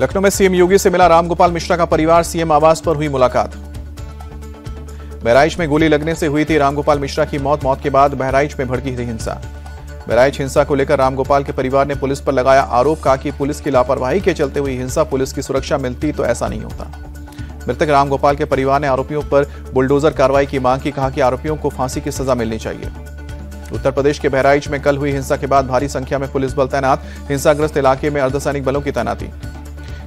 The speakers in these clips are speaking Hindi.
लखनऊ में सीएम योगी से मिला रामगोपाल मिश्रा का परिवार, सीएम आवास पर हुई मुलाकात। बहराइच में गोली लगने से हुई थी रामगोपाल मिश्रा की मौत के बाद बहराइच में भड़की थी हिंसा। बहराइच हिंसा को लेकर रामगोपाल के परिवार ने पुलिस पर लगाया आरोप, कहा कि पुलिस की लापरवाही के चलते हुई हिंसा, पुलिस की सुरक्षा मिलती तो ऐसा नहीं होता। मृतक रामगोपाल के परिवार ने आरोपियों पर बुलडोजर कार्रवाई की मांग की, कहा कि आरोपियों को फांसी की सजा मिलनी चाहिए। उत्तर प्रदेश के बहराइच में कल हुई हिंसा के बाद भारी संख्या में पुलिस बल तैनात, हिंसाग्रस्त इलाके में अर्धसैनिक बलों की तैनाती।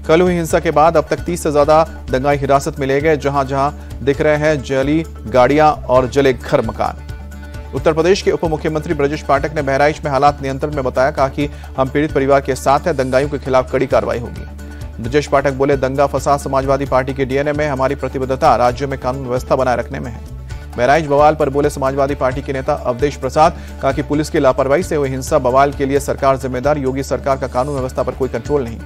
कल हुई हिंसा के बाद अब तक 30 से ज्यादा दंगाई हिरासत में ले गए, जहां जहां दिख रहे हैं जली गाड़ियां और जले घर मकान। उत्तर प्रदेश के उप मुख्यमंत्री ब्रजेश पाठक ने बहराइच में हालात नियंत्रण में बताया, कहा कि हम पीड़ित परिवार के साथ हैं, दंगाइयों के खिलाफ कड़ी कार्रवाई होगी। ब्रजेश पाठक बोले, दंगा फसाद समाजवादी पार्टी के डीएनए में, हमारी प्रतिबद्धता राज्य में कानून व्यवस्था बनाए रखने में है। बहराइच बवाल पर बोले समाजवादी पार्टी के नेता अवधेश प्रसाद, कहा कि पुलिस की लापरवाही से हुई हिंसा बवाल के लिए सरकार जिम्मेदार, योगी सरकार का कानून व्यवस्था पर कोई कंट्रोल नहीं।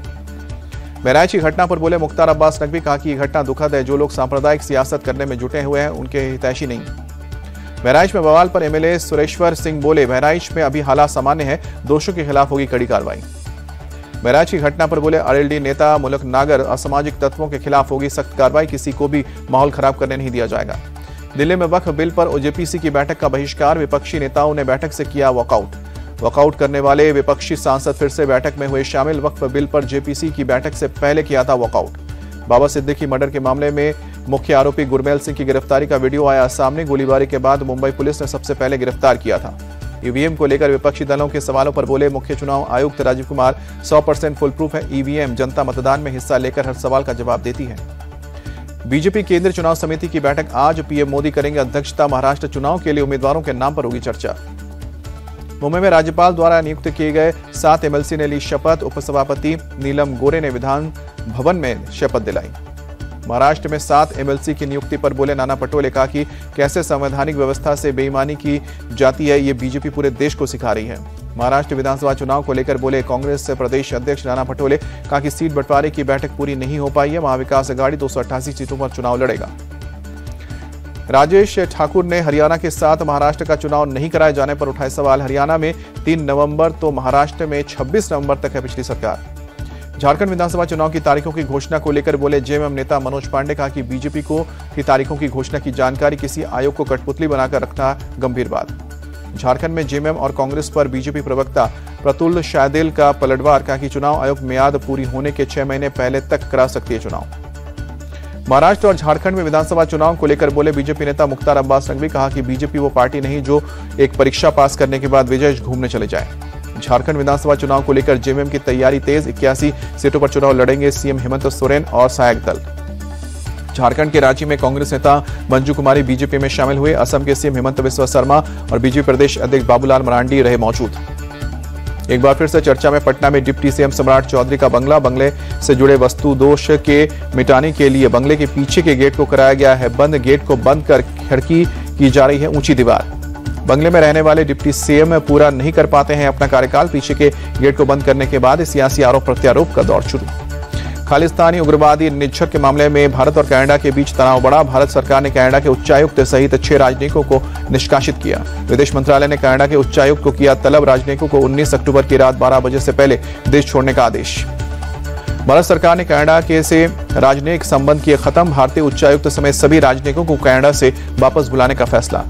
बहराइच की घटना पर बोले मुख्तार अब्बास नकवी, कहा कि यह घटना दुखद है, जो लोग सांप्रदायिक सियासत करने में जुटे हुए हैं उनके हितैषी नहीं। बहराइच में बवाल पर एमएलए सुरेश्वर सिंह बोले, बहराइच में अभी हालात सामान्य है, दोषियों के खिलाफ होगी कड़ी कार्रवाई। बहराइच की घटना पर बोले आरएलडी नेता मुल्क नागर, असामाजिक तत्वों के खिलाफ होगी सख्त कार्रवाई, किसी को भी माहौल खराब करने नहीं दिया जाएगा। दिल्ली में वक्फ बिल पर ओजेपीसी की बैठक का बहिष्कार, विपक्षी नेताओं ने बैठक से किया वॉकआउट। वॉकआउट करने वाले विपक्षी सांसद फिर से बैठक में हुए शामिल, वक्फ बिल पर जेपीसी की बैठक से पहले किया था वॉकआउट। बाबा सिद्दीकी मर्डर के मामले में मुख्य आरोपी गुरमेल सिंह की गिरफ्तारी का वीडियो आया सामने, गोलीबारी के बाद मुंबई पुलिस ने सबसे पहले गिरफ्तार किया था। ईवीएम को लेकर विपक्षी दलों के सवालों पर बोले मुख्य चुनाव आयुक्त राजीव कुमार, 100% फुल प्रूफ है ईवीएम, जनता मतदान में हिस्सा लेकर हर सवाल का जवाब देती है। बीजेपी केंद्रीय चुनाव समिति की बैठक आज, पीएम मोदी करेंगे अध्यक्षता, महाराष्ट्र चुनाव के लिए उम्मीदवारों के नाम पर होगी चर्चा। मुंबई में राज्यपाल द्वारा नियुक्त किए गए 7 एमएलसी ने ली शपथ, उपसभापति नीलम गोरे ने विधान भवन में शपथ दिलाई। महाराष्ट्र में 7 एमएलसी की नियुक्ति पर बोले नाना पटोले, कहा कि कैसे संवैधानिक व्यवस्था से बेईमानी की जाती है, ये बीजेपी पूरे देश को सिखा रही है। महाराष्ट्र विधानसभा चुनाव को लेकर बोले कांग्रेस से प्रदेश अध्यक्ष नाना पटोले, कहा कि सीट बंटवारे की बैठक पूरी नहीं हो पाई है, महाविकास अघाड़ी 288 सीटों पर चुनाव लड़ेगा। राजेश ठाकुर ने हरियाणा के साथ महाराष्ट्र का चुनाव नहीं कराए जाने पर उठाए सवाल, हरियाणा में 3 नवंबर तो महाराष्ट्र में 26 नवंबर तक है पिछली सरकार। झारखंड विधानसभा चुनाव की तारीखों की घोषणा को लेकर बोले जेएमएम नेता मनोज पांडे, कहा कि बीजेपी को की तारीखों की घोषणा की जानकारी किसी आयोग को कठपुतली बनाकर रखना गंभीर बात। झारखंड में जेएमएम और कांग्रेस पर बीजेपी प्रवक्ता प्रतुल शायदेल का पलटवार, कहा कि चुनाव आयोग मियाद पूरी होने के 6 महीने पहले तक करा सकती है चुनाव। महाराष्ट्र और झारखंड में विधानसभा चुनाव को लेकर बोले बीजेपी नेता मुख्तार अब्बास नकवी, कहा कि बीजेपी वो पार्टी नहीं जो एक परीक्षा पास करने के बाद विजय घूमने चले जाए। झारखंड विधानसभा चुनाव को लेकर जेएमएम की तैयारी तेज, 81 सीटों पर चुनाव लड़ेंगे सीएम हेमंत सोरेन और सहायक दल। झारखंड के रांची में कांग्रेस नेता मंजू कुमारी बीजेपी में शामिल हुए, असम के सीएम हेमंत बिस्वा शर्मा और बीजेपी प्रदेश अध्यक्ष बाबूलाल मरांडी रहे मौजूद। एक बार फिर से चर्चा में पटना में डिप्टी सीएम सम्राट चौधरी का बंगला, बंगले से जुड़े वस्तु दोष के मिटाने के लिए बंगले के पीछे के गेट को कराया गया है बंद, गेट को बंद कर खिड़की की जा रही है ऊंची दीवार। बंगले में रहने वाले डिप्टी सीएम पूरा नहीं कर पाते हैं अपना कार्यकाल, पीछे के गेट को बंद करने के बाद सियासी आरोप प्रत्यारोप का दौर शुरू। खालिस्तानी उग्रवादी निज्जर के मामले में भारत और कनाडा के बीच तनाव बढ़ा, भारत सरकार ने कनाडा के उच्चायुक्त सहित 6 राजनयिकों को निष्कासित किया। विदेश मंत्रालय ने कनाडा के उच्चायुक्त को किया तलब, राजनयिकों को 19 अक्टूबर की रात 12 बजे से पहले देश छोड़ने का आदेश। भारत सरकार ने कनाडा के से राजनयिक संबंध किए खत्म, भारतीय उच्चायुक्त समेत सभी राजनयिकों को कनाडा से वापस बुलाने का फैसला।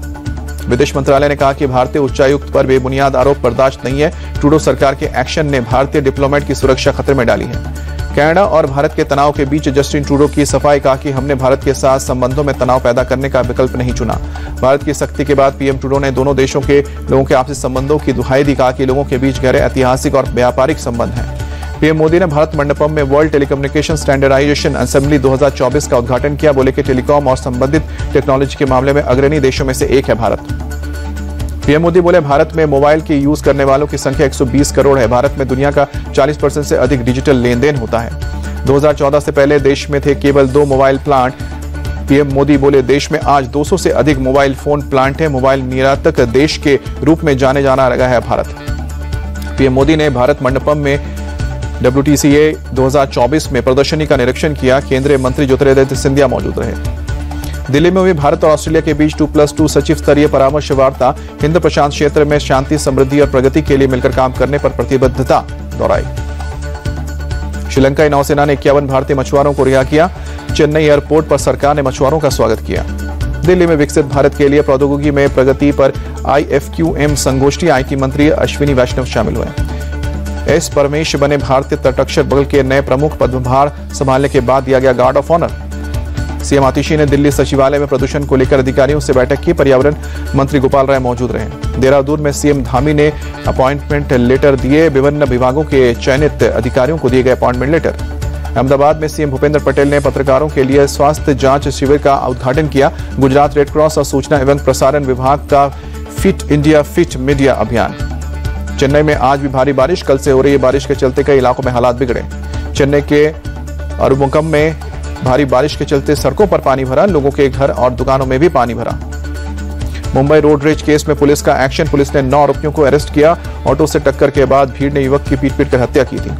विदेश मंत्रालय ने कहा कि भारतीय उच्चायुक्त पर बेबुनियाद आरोप बर्दाश्त नहीं है, ट्रूडो सरकार के एक्शन ने भारतीय डिप्लोमेट की सुरक्षा खतरे में डाली है। कनाडा और भारत के तनाव के बीच जस्टिन ट्रूडो की सफाई, कहा कि हमने भारत के साथ संबंधों में तनाव पैदा करने का विकल्प नहीं चुना। भारत की सख्ती के बाद पीएम ट्रूडो ने दोनों देशों के लोगों के आपसी संबंधों की दुहाई दी, कहा कि लोगों के बीच गहरे ऐतिहासिक और व्यापारिक संबंध हैं। पीएम मोदी ने भारत मंडपम में वर्ल्ड टेलीकम्युनिकेशन स्टैंडर्डाइजेशन असेंबली 2024 का उद्घाटन किया, बोले कि टेलीकॉम और संबंधित टेक्नोलॉजी के मामले में अग्रणी देशों में से एक है भारत। पीएम मोदी बोले भारत में मोबाइल के यूज करने वालों की संख्या 120 करोड़ है, भारत में दुनिया का 40% से अधिक डिजिटल लेन देन होता है। 2014 से पहले देश में थे केवल 2 मोबाइल प्लांट। पीएम मोदी बोले देश में आज 200 से अधिक मोबाइल फोन प्लांट है, मोबाइल निर्यातक देश के रूप में जाने जाना लगा है भारत। पीएम मोदी ने भारत मंडपम में WTCA 2024 में प्रदर्शनी का निरीक्षण किया, केंद्रीय मंत्री ज्योतिरादित्य सिंधिया मौजूद रहे। दिल्ली में हुई भारत और ऑस्ट्रेलिया के बीच 2+2 सचिव स्तरीय परामर्श वार्ता, हिंद प्रशांत क्षेत्र में शांति, समृद्धि और प्रगति के लिए मिलकर काम करने पर प्रतिबद्धता दोहराई। श्रीलंकाई नौसेना ने 51 भारतीय मछुआरों को रिहा किया। चेन्नई एयरपोर्ट पर सरकार ने मछुआरों का स्वागत किया। दिल्ली में विकसित भारत के लिए प्रौद्योगिकी में प्रगति पर IFQM संगोष्ठी। IT मंत्री अश्विनी वैष्णव शामिल हुए। एस परमेश बने भारतीय तटरक्षक बल के नए प्रमुख। पदभार संभालने के बाद दिया गया गार्ड ऑफ ऑनर। सीएम आतिशी ने दिल्ली सचिवालय में प्रदूषण को लेकर अधिकारियों से बैठक की। पर्यावरण मंत्री गोपाल राय मौजूद रहे। देहरादून में सीएम धामी ने अपॉइंटमेंट लेटर दिए। विभिन्न विभागों के चयनित अधिकारियों को दिए गए अपॉइंटमेंट लेटर। अहमदाबाद में सीएम भूपेंद्र पटेल ने पत्रकारों के लिए स्वास्थ्य जांच शिविर का उद्घाटन किया। गुजरात रेडक्रॉस और सूचना एवं प्रसारण विभाग का फिट इंडिया फिट मीडिया अभियान। चेन्नई में आज भी भारी बारिश। कल से हो रही बारिश के चलते कई इलाकों में हालात बिगड़े। चेन्नई के अरुमुकम में भारी बारिश के चलते सड़कों पर पानी भरा। लोगों के घर और दुकानों में भी पानी भरा। मुंबई रोड रेज केस में पुलिस का एक्शन। पुलिस ने 9 आरोपियों को अरेस्ट किया। ऑटो से टक्कर के बाद भीड़ ने युवक की पीट कर हत्या की थी।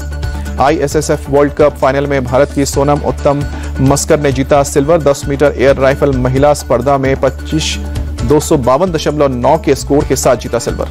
ISSF वर्ल्ड कप फाइनल में भारत की सोनम उत्तम मस्कर ने जीता सिल्वर। 10 मीटर एयर राइफल महिला स्पर्धा में 25,252.9 के स्कोर के साथ जीता सिल्वर।